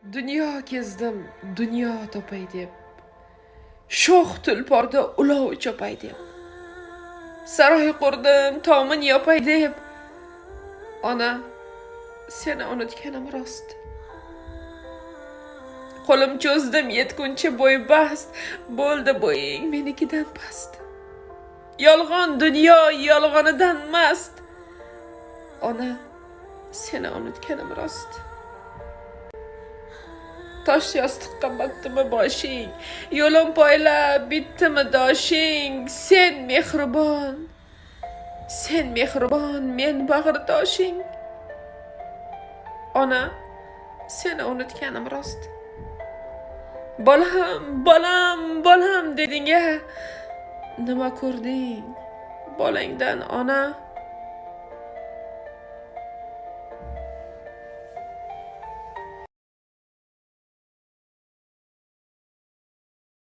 Dunyo kezdim, dunyo topay deb, sho'x tulporda ulov chopay deb, saroy qurdim, tomin yopay deb. Ona, seni unutganim rost. Qo'lim cho'zdim yetguncha bo'ybast, bo'ldi bo'ying menikidan past. Yolg'on dunyo yolg'onidan mast. Ona, seni unutganim rost. Tosh yostiqqa botdimi boshing, yo'lim poylab bitdimi doshing. Sen mehribon, men bag'rdoshing. Ona, seni unutganim rost. Bolam deding-a, nima ko'rding bolangdan ona?